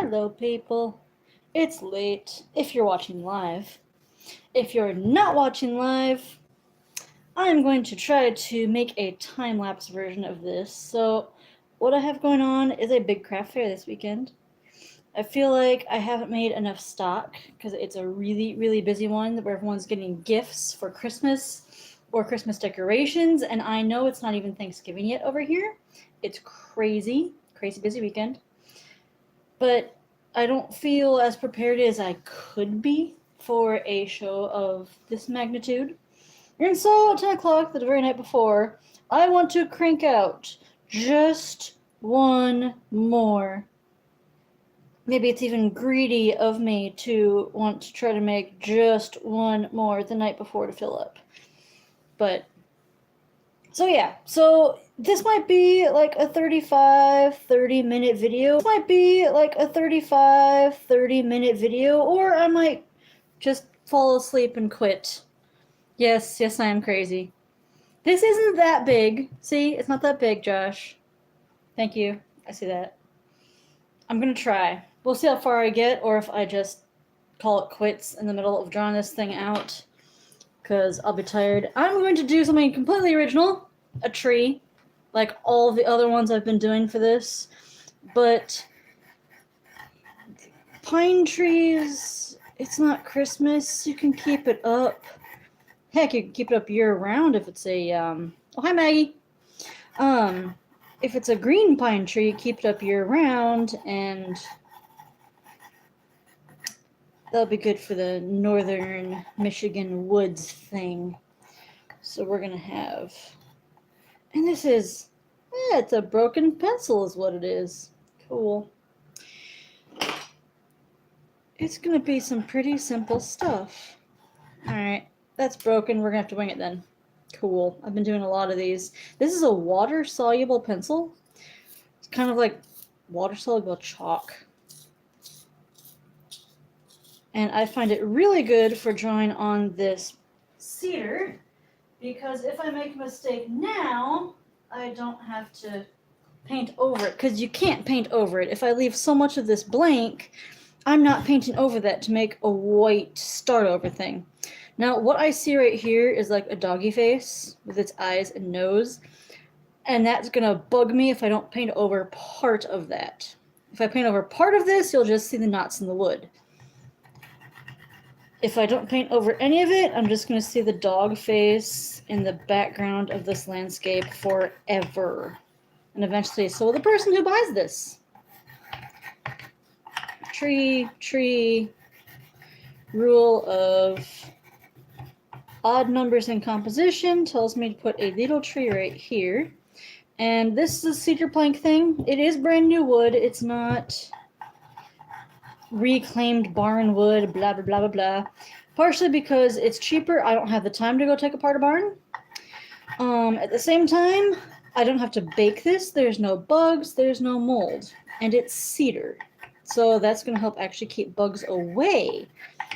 Hello, people. It's late if you're watching live. If you're not watching live, I'm going to try to make a time-lapse version of this. So, what I have going on is a big craft fair this weekend. I feel like I haven't made enough stock because it's a really, really busy one where everyone's getting gifts for Christmas or Christmas decorations, and I know it's not even Thanksgiving yet over here. It's crazy, crazy busy weekend. But I don't feel as prepared as I could be for a show of this magnitude. And so at 10 o'clock the very night before, I want to crank out just one more. Maybe it's even greedy of me to want to try to make just one more the night before to fill up. But, so yeah, so this might be like a 30-minute video. This might be like a 30-minute video, or I might just fall asleep and quit. Yes, I am crazy. This isn't that big. See, it's not that big, Josh. Thank you. I see that. I'm gonna try. We'll see how far I get, or if I just call it quits in the middle of drawing this thing out, because I'll be tired. I'm going to do something completely original. A tree, like all the other ones I've been doing for this, but pine trees, it's not Christmas. You can keep it up. Heck, you can keep it up year-round if it's a, oh, hi, Maggie. If it's a green pine tree, keep it up year-round, and that'll be good for the northern Michigan woods thing. So we're gonna have, and this is, it's a broken pencil is what it is. Cool. It's gonna be some pretty simple stuff. Alright, that's broken. We're gonna have to wing it then. Cool. I've been doing a lot of these. This is a water-soluble pencil. It's kind of like water-soluble chalk. And I find it really good for drawing on this cedar, because if I make a mistake now, I don't have to paint over it, because you can't paint over it. If I leave so much of this blank, I'm not painting over that to make a white start over thing. Now, what I see right here is like a doggy face with its eyes and nose, and that's gonna bug me if I don't paint over part of that. If I paint over part of this, you'll just see the knots in the wood. If I don't paint over any of it, I'm just gonna see the dog face in the background of this landscape forever. And eventually, so will the person who buys this. Tree, rule of odd numbers in composition tells me to put a little tree right here. And this is a cedar plank thing. It is brand new wood. It's not reclaimed barn wood, blah, blah, blah, blah, blah. Partially because it's cheaper. I don't have the time to go take apart a barn. At the same time, I don't have to bake this. There's no bugs, there's no mold, and it's cedar. So that's going to help actually keep bugs away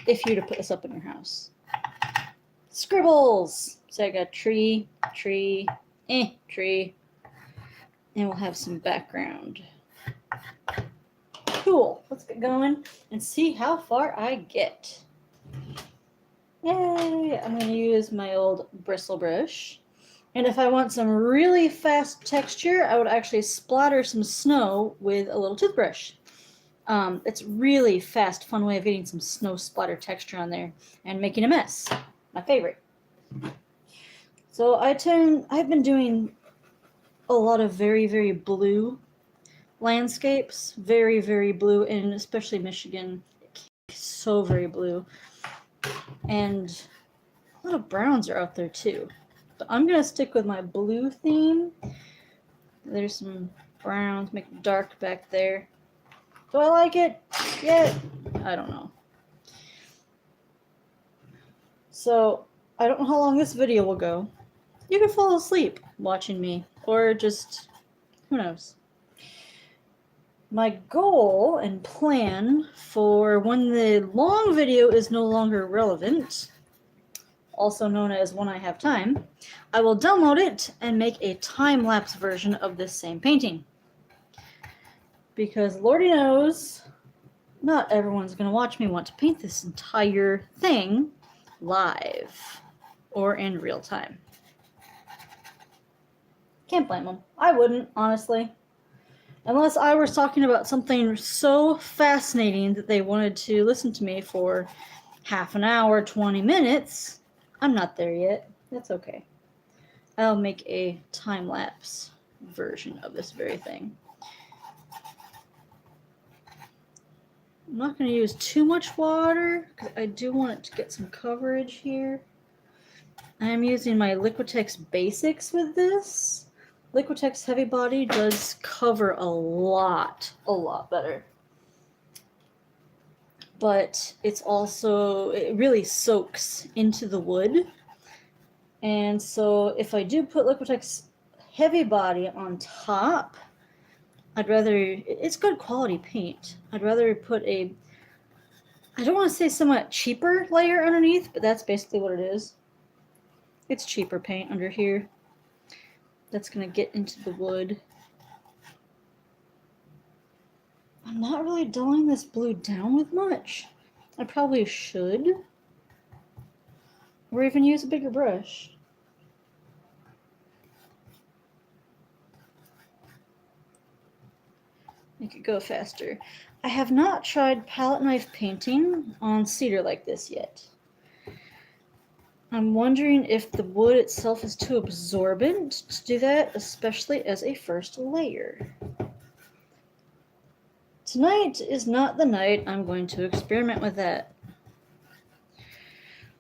if you were to put this up in your house. Scribbles. So I got tree, tree. And we'll have some background. Cool. Let's get going and see how far I get. Yay! I'm going to use my old bristle brush. And if I want some really fast texture, I would actually splatter some snow with a little toothbrush. It's really fast, fun way of getting some snow splatter texture on there and making a mess. My favorite. So I've been doing a lot of very, very blue landscapes. Very, very blue, and especially Michigan. It's so very blue. And a lot of browns are out there too. But I'm going to stick with my blue theme. There's some browns, make it dark back there. Do I like it? Yeah, I don't know. So, I don't know how long this video will go. You can fall asleep watching me, or just, who knows. My goal and plan for when the long video is no longer relevant, also known as when I have time, I will download it and make a time-lapse version of this same painting. Because Lordy knows, not everyone's going to watch me want to paint this entire thing live or in real time. Can't blame them. I wouldn't, honestly. Unless I was talking about something so fascinating that they wanted to listen to me for half an hour, 20 minutes. I'm not there yet. That's okay. I'll make a time-lapse version of this very thing. I'm not going to use too much water because I do want it to get some coverage here. I'm using my Liquitex Basics with this. Liquitex Heavy Body does cover a lot better. But it's also, it really soaks into the wood. And so if I do put Liquitex Heavy Body on top, I'd rather, it's good quality paint. I'd rather put a, I don't want to say somewhat cheaper layer underneath, but that's basically what it is. It's cheaper paint under here. That's going to get into the wood. I'm not really dulling this blue down with much. I probably should. Or even use a bigger brush. Make it go faster. I have not tried palette knife painting on cedar like this yet. I'm wondering if the wood itself is too absorbent to do that, especially as a first layer. Tonight is not the night I'm going to experiment with that.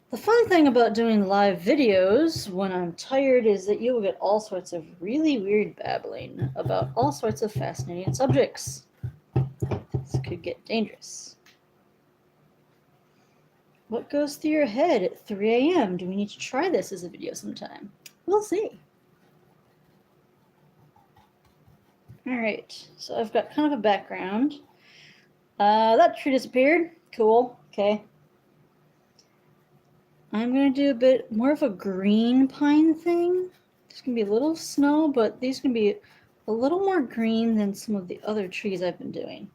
The fun thing about doing live videos when I'm tired is that you will get all sorts of really weird babbling about all sorts of fascinating subjects. This could get dangerous. What goes through your head at 3 a.m.? Do we need to try this as a video sometime? We'll see. Alright, so I've got kind of a background. That tree disappeared. Cool. Okay. I'm going to do a bit more of a green pine thing. There's going to be a little snow, but these can be a little more green than some of the other trees I've been doing.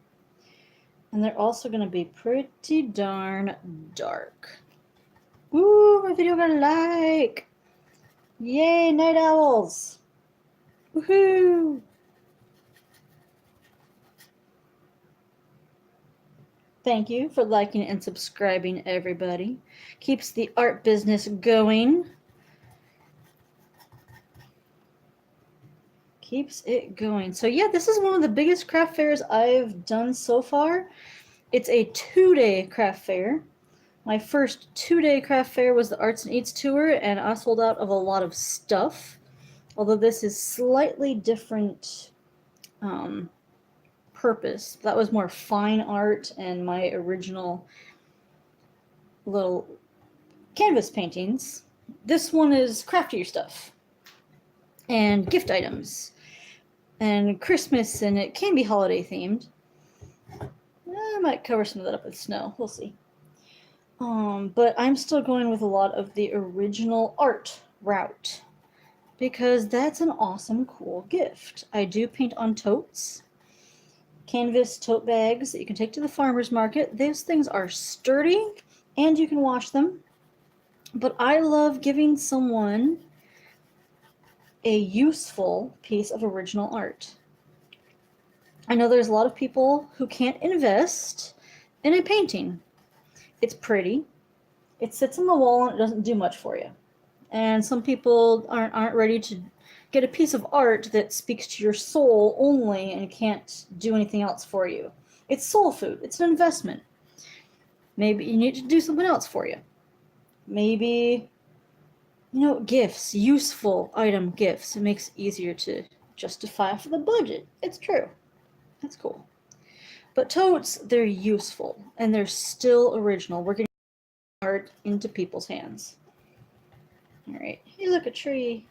And they're also going to be pretty darn dark. Ooh, my video got a like! Yay, night owls! Woohoo! Thank you for liking and subscribing, everybody. Keeps the art business going. Keeps it going. So yeah, this is one of the biggest craft fairs I've done so far. It's a 2-day craft fair. My first 2-day craft fair was the Arts and Eats tour, and I sold out of a lot of stuff. Although this is slightly different purpose. That was more fine art and my original little canvas paintings. This one is craftier stuff and gift items and Christmas, and it can be holiday themed. I might cover some of that up with snow. We'll see. But I'm still going with a lot of the original art route because that's an awesome, cool gift. I do paint on totes. Canvas tote bags that you can take to the farmer's market. Those things are sturdy and you can wash them. But I love giving someone a useful piece of original art. I know there's a lot of people who can't invest in a painting. It's pretty. It sits on the wall and it doesn't do much for you. And some people aren't ready to get a piece of art that speaks to your soul only and can't do anything else for you. It's soul food. It's an investment. Maybe you need to do something else for you. Maybe, gifts, useful item gifts. It makes it easier to justify for the budget. It's true. That's cool. But totes, they're useful and they're still original. We're getting art into people's hands. All right. Hey, look, a tree.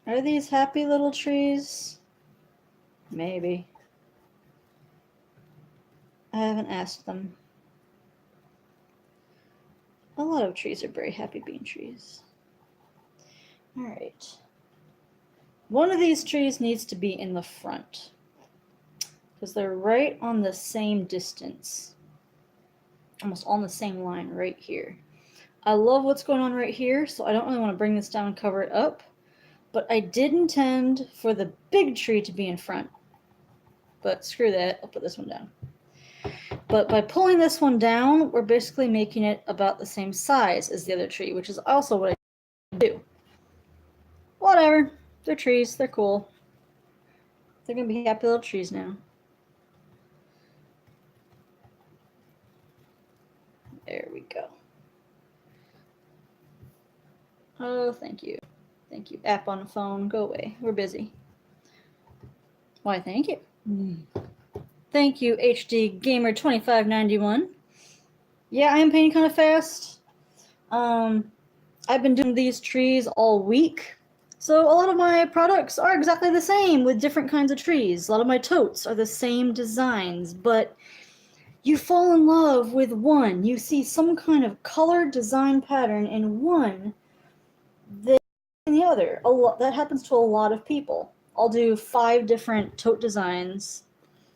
Are these happy little trees? Maybe. I haven't asked them. A lot of trees are very happy bean trees. All right. One of these trees needs to be in the front. because they're right on the same distance. Almost on the same line right here. I love what's going on right here, so I don't really want to bring this down and cover it up. But I did intend for the big tree to be in front. But screw that, I'll put this one down. But by pulling this one down, we're basically making it about the same size as the other tree, which is also what I do. Whatever, they're trees, they're cool. They're gonna be happy little trees now. There we go. Oh, thank you. Thank you. App on the phone, go away. We're busy. Why, thank you. Thank you, HD Gamer 2591. Yeah, I am painting kind of fast. I've been doing these trees all week. So a lot of my products are exactly the same with different kinds of trees. A lot of my totes are the same designs, but you fall in love with one. You see some kind of color design pattern in one than in the other. That happens to a lot of people. I'll do 5 different tote designs,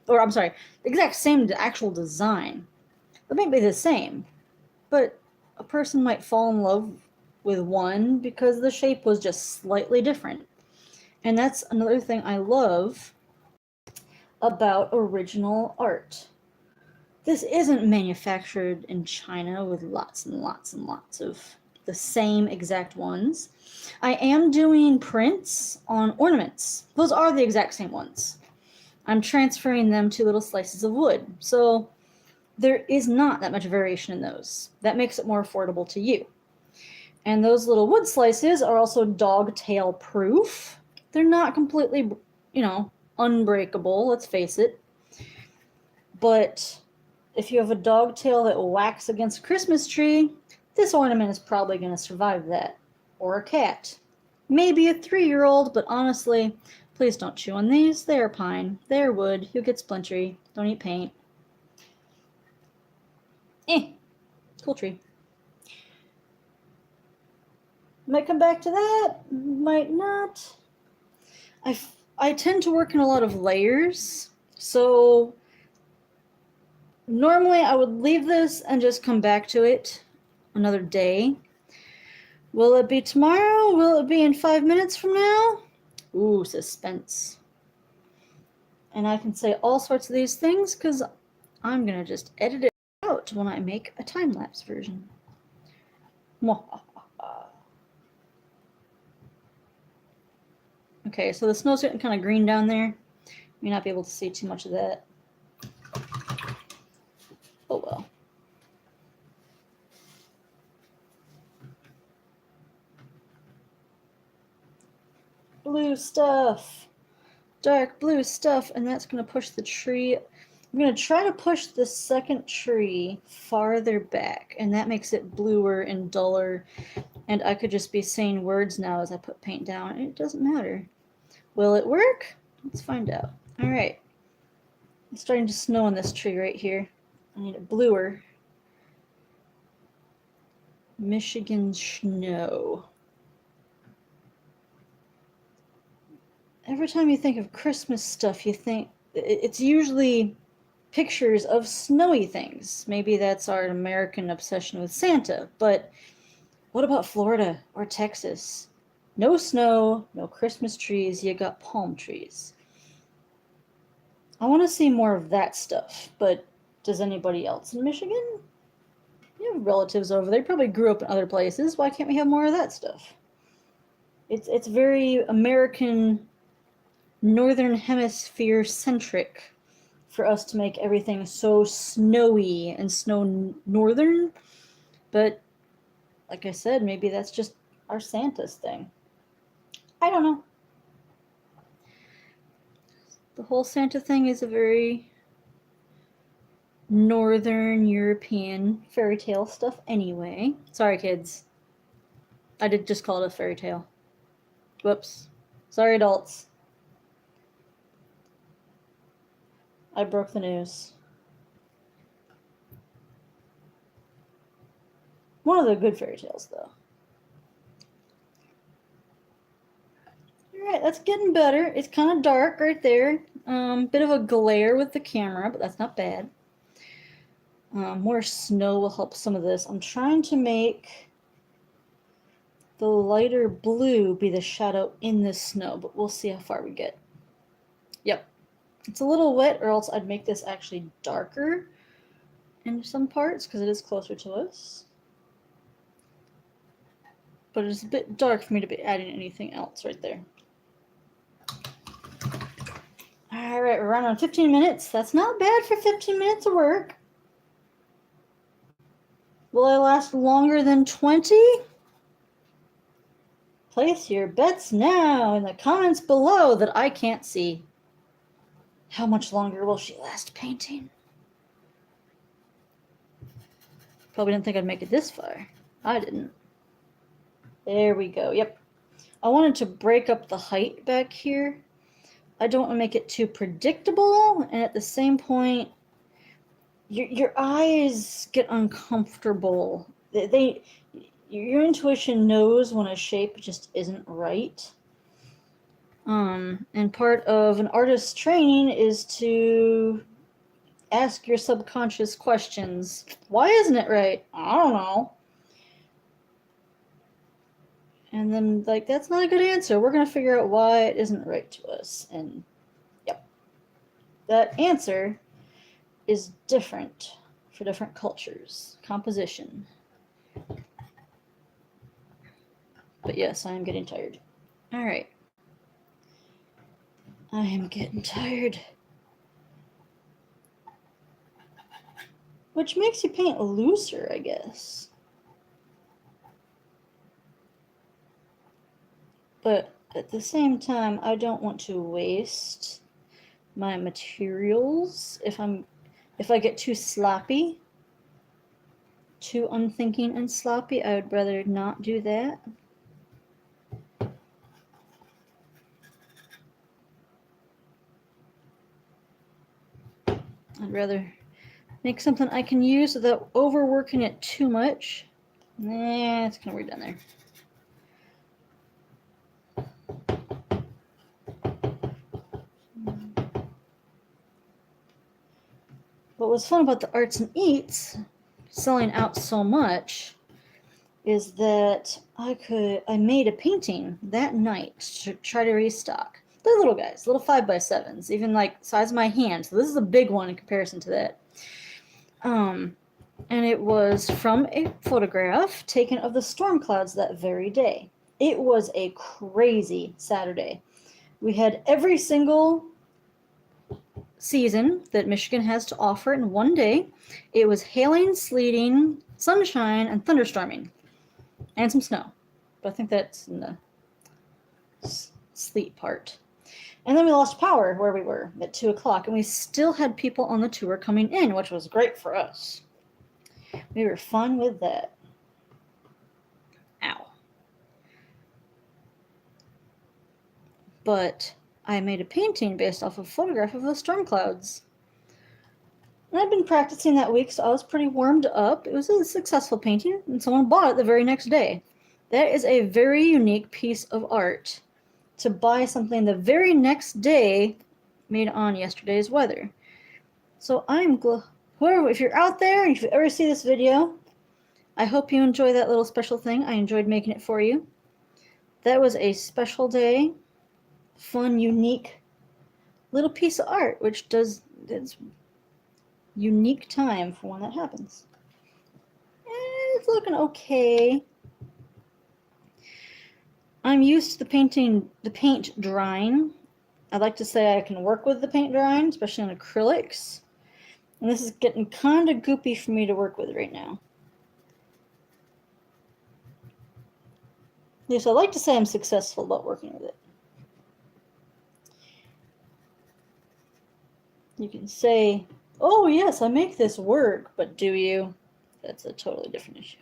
or I'm sorry, the exact same actual design. They may be the same, but a person might fall in love with one because the shape was just slightly different. And that's another thing I love about original art. This isn't manufactured in China with lots and lots and lots of the same exact ones. I am doing prints on ornaments. Those are the exact same ones. I'm transferring them to little slices of wood. So there is not that much variation in those. That makes it more affordable to you. And those little wood slices are also dog-tail proof. They're not completely, unbreakable, let's face it. But if you have a dog tail that whacks against a Christmas tree, this ornament is probably going to survive that. Or a cat. Maybe a 3-year-old, but honestly, please don't chew on these. They are pine. They are wood. You'll get splintery. Don't eat paint. Cool tree. Might come back to that, might not. I tend to work in a lot of layers, so normally I would leave this and just come back to it another day. Will it be tomorrow? Will it be in 5 minutes from now? Ooh, suspense. And I can say all sorts of these things because I'm going to just edit it out when I make a time-lapse version. Okay, so the snow's getting kind of green down there. You may not be able to see too much of that. Oh well. Blue stuff. Dark blue stuff, and that's going to push the tree. I'm going to try to push the second tree farther back, and that makes it bluer and duller. And I could just be saying words now as I put paint down, and it doesn't matter. Will it work? Let's find out. All right. It's starting to snow on this tree right here. I need it bluer. Michigan snow. Every time you think of Christmas stuff, you think it's usually pictures of snowy things. Maybe that's our American obsession with Santa, but what about Florida or Texas? No snow, no Christmas trees, you got palm trees. I want to see more of that stuff, but does anybody else in Michigan? You have relatives over there, probably grew up in other places. Why can't we have more of that stuff? It's very American, Northern Hemisphere centric for us to make everything so snowy and snow northern, but like I said, maybe that's just our Santa's thing. I don't know. The whole Santa thing is a very Northern European fairy tale stuff anyway. Sorry, kids. I did just call it a fairy tale. Whoops. Sorry, adults. I broke the news. One of the good fairy tales, though. Alright, that's getting better. It's kind of dark right there. Bit of a glare with the camera, but that's not bad. More snow will help some of this. I'm trying to make the lighter blue be the shadow in this snow, but we'll see how far we get. Yep. It's a little wet, or else I'd make this actually darker in some parts because it is closer to us. But it's a bit dark for me to be adding anything else right there. Alright, we're around 15 minutes. That's not bad for 15 minutes of work. Will I last longer than 20? Place your bets now in the comments below that I can't see. How much longer will she last painting? Probably didn't think I'd make it this far. I didn't. There we go. Yep. I wanted to break up the height back here. I don't want to make it too predictable, and at the same point, your eyes get uncomfortable. Your intuition knows when a shape just isn't right. And part of an artist's training is to ask your subconscious questions. Why isn't it right? I don't know. And then, like, that's not a good answer. We're going to figure out why it isn't right to us. And, yep. That answer is different for different cultures. Composition. But yes, I am getting tired. All right. I am getting tired. Which makes you paint looser, I guess. But at the same time, I don't want to waste my materials if I get too sloppy, too unthinking and sloppy. I would rather not do that. I'd rather make something I can use without overworking it too much. Nah, it's kind of weird down there. What was fun about the Arts and Eats selling out so much is that I made a painting that night to try to restock. They're little guys, little 5x7s, even like size of my hand. So this is a big one in comparison to that. And it was from a photograph taken of the storm clouds that very day. It was a crazy Saturday. We had every single season that Michigan has to offer in one day. It was hailing, sleeting, sunshine, and thunderstorming, and some snow. But I think that's in the sleet part. And then we lost power where we were at 2 o'clock, and we still had people on the tour coming in, which was great for us. We were fun with that. Ow. But I made a painting based off of a photograph of the storm clouds. And I'd been practicing that week, so I was pretty warmed up. It was a successful painting, and someone bought it the very next day. That is a very unique piece of art, to buy something the very next day made on yesterday's weather. So I'm whoever, if you're out there and if you ever see this video, I hope you enjoy that little special thing. I enjoyed making it for you. That was a special day, fun, unique little piece of art, which does its unique time for when that happens. And it's looking okay. I'm used to the paint drying. I'd like to say I can work with the paint drying, especially on acrylics. And this is getting kind of goopy for me to work with right now. Yes, I'd like to say I'm successful about working with it. You can say, oh yes, I make this work, but do you? That's a totally different issue.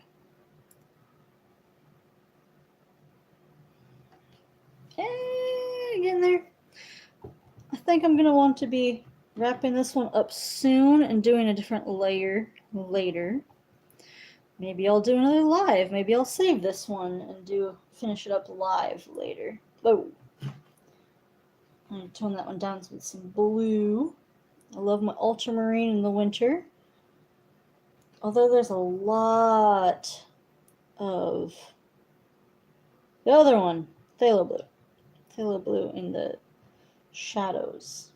Getting there. I think I'm going to want to be wrapping this one up soon and doing a different layer later. Maybe I'll do another live. Maybe I'll save this one and finish it up live later. Oh. I'm going to tone that one down with some blue. I love my ultramarine in the winter. Although there's a lot of the other one, phthalo blue. Phthalo blue in the shadows.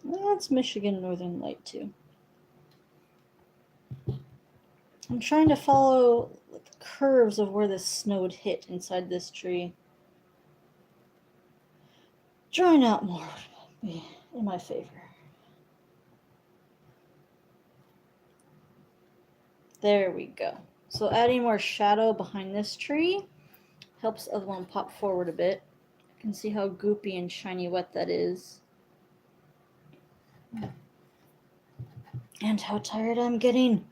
That's Michigan Northern Light too. I'm trying to follow the curves of where the snow would hit inside this tree. Drawing out more would be in my favor. There we go. So adding more shadow behind this tree helps the other one pop forward a bit. You can see how goopy and shiny wet that is. And how tired I'm getting.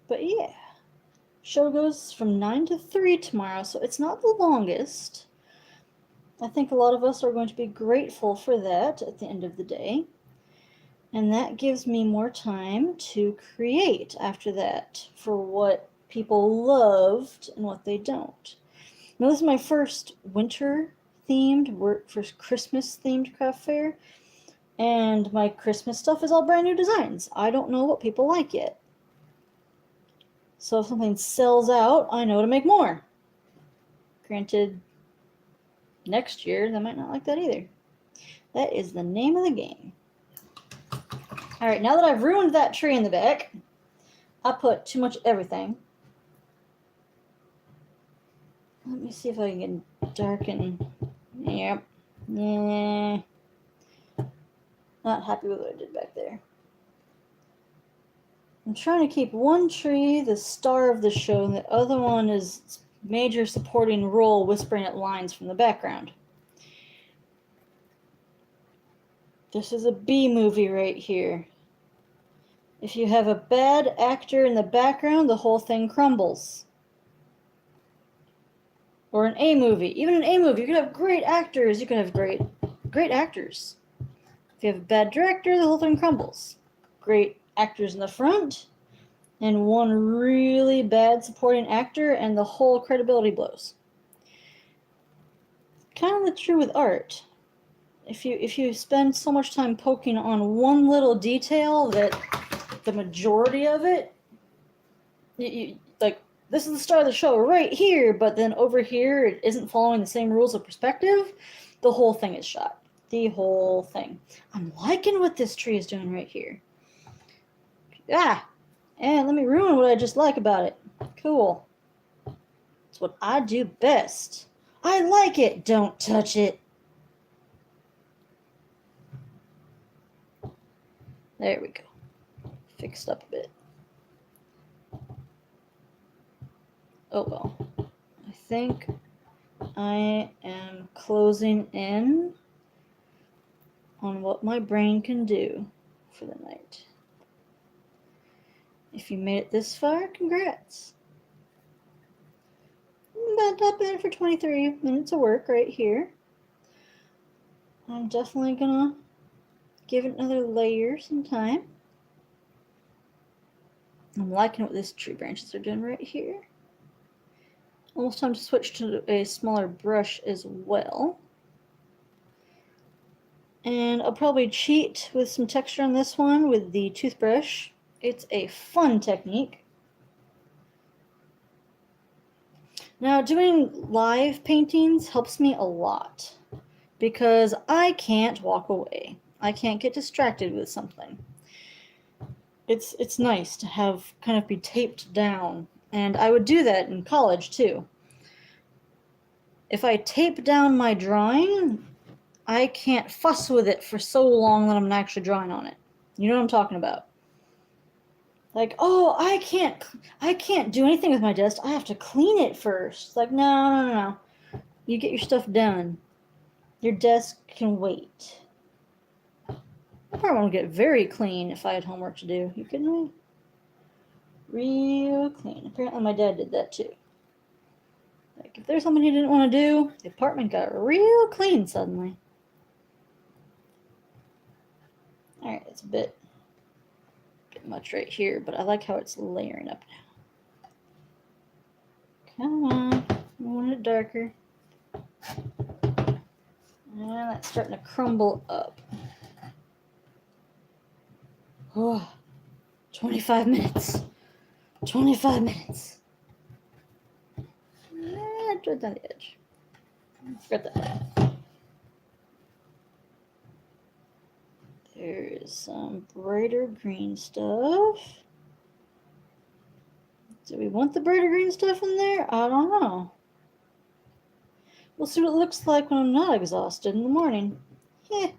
But yeah, show goes from 9 to 3 tomorrow, so it's not the longest. I think a lot of us are going to be grateful for that at the end of the day. And that gives me more time to create after that for what people loved and what they don't. Now, this is my first winter themed, first Christmas themed craft fair. And my Christmas stuff is all brand new designs. I don't know what people like yet. So if something sells out, I know to make more. Granted, next year, they might not like that either. That is the name of the game. All right, now that I've ruined that tree in the back, I put too much everything. Let me see if I can darken. Yep. Yeah. Not happy with what I did back there. I'm trying to keep one tree the star of the show, and the other one is major supporting role whispering at lines from the background. This is a B movie right here. If you have a bad actor in the background, the whole thing crumbles. Or an A movie. Even an A movie, you could have great actors. You could have great actors. If you have a bad director, the whole thing crumbles. Great actors in the front, and one really bad supporting actor, and the whole credibility blows. Kind of true with art. If you spend so much time poking on one little detail that the majority of it, like, this is the star of the show right here, but then over here it isn't following the same rules of perspective, the whole thing is shot. The whole thing. I'm liking what this tree is doing right here. And let me ruin what I just like about it. Cool. It's what I do best. I like it. Don't touch it. There we go. Fixed up a bit. Oh well. I think I am closing in on what my brain can do for the night. If you made it this far, congrats. But not bad for 23 minutes of work right here. I'm definitely gonna give it another layer some time. I'm liking what these tree branches are doing right here. Almost time to switch to a smaller brush as well. And I'll probably cheat with some texture on this one with the toothbrush. It's a fun technique. Now, doing live paintings helps me a lot because I can't walk away. I can't get distracted with something. It's nice to have kind of be taped down, and I would do that in college too. If I tape down my drawing, I can't fuss with it for so long that I'm not actually drawing on it. You know what I'm talking about? Like, oh, I can't do anything with my desk. I have to clean it first. Like, no. You get your stuff done. Your desk can wait. I probably want to get very clean if I had homework to do. You kidding me? Real clean. Apparently my dad did that too. Like, if there's something he didn't want to do, the apartment got real clean suddenly. Alright, that's a bit get much right here, but I like how it's layering up now. Come on, I want it darker. And that's starting to crumble up. Oh, 25 minutes. 25 minutes. Right down the edge. Forgot that. There is some brighter green stuff. Do we want the brighter green stuff in there? I don't know. We'll see what it looks like when I'm not exhausted in the morning. Yeah.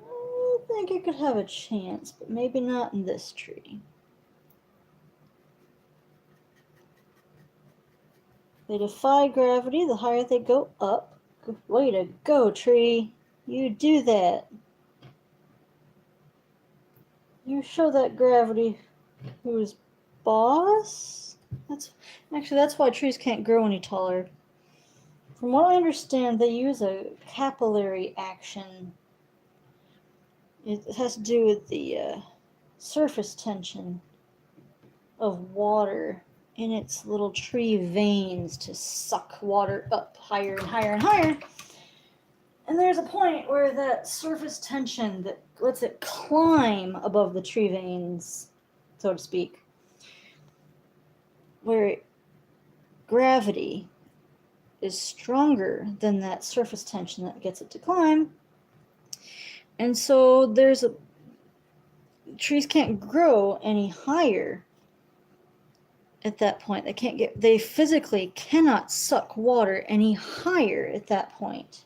I think it could have a chance, but maybe not in this tree. They defy gravity the higher they go up. Way to go, tree. You do that. You show that gravity who's boss. That's why trees can't grow any taller. From what I understand, they use a capillary action. It has to do with the surface tension of water in its little tree veins to suck water up higher and higher and higher. And there's a point where that surface tension that lets it climb above the tree veins, so to speak, where gravity is stronger than that surface tension that gets it to climb. And so trees can't grow any higher at that point. They physically cannot suck water any higher at that point.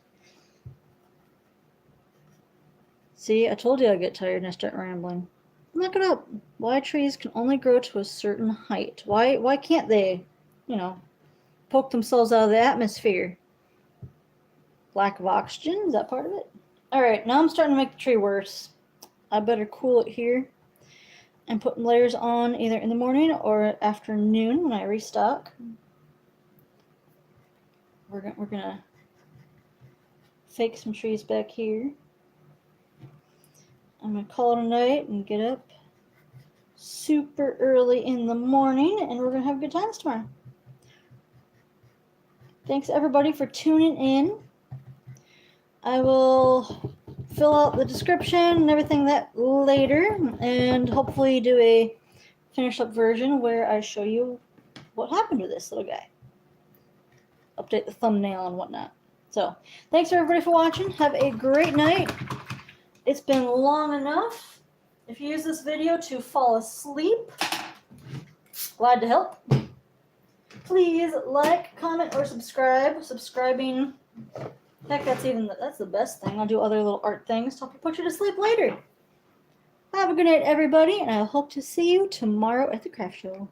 See, I told you I'd get tired and I start rambling. Look it up. Why trees can only grow to a certain height. Why can't they, poke themselves out of the atmosphere? Lack of oxygen, is that part of it? Alright, now I'm starting to make the tree worse. I better cool it here and put layers on either in the morning or afternoon when I restock. We're gonna fake some trees back here. I'm gonna call it a night and get up super early in the morning, and we're gonna have good times tomorrow. Thanks everybody for tuning in. I will fill out the description and everything that later, and hopefully do a finished up version where I show you what happened to this little guy. Update the thumbnail and whatnot. So, thanks everybody for watching. Have a great night. It's been long enough. If you use this video to fall asleep, glad to help. Please like, comment, or subscribe. Subscribing, heck, that's the best thing. I'll do other little art things to help put you to sleep later. Have a good night, everybody, and I hope to see you tomorrow at the craft show.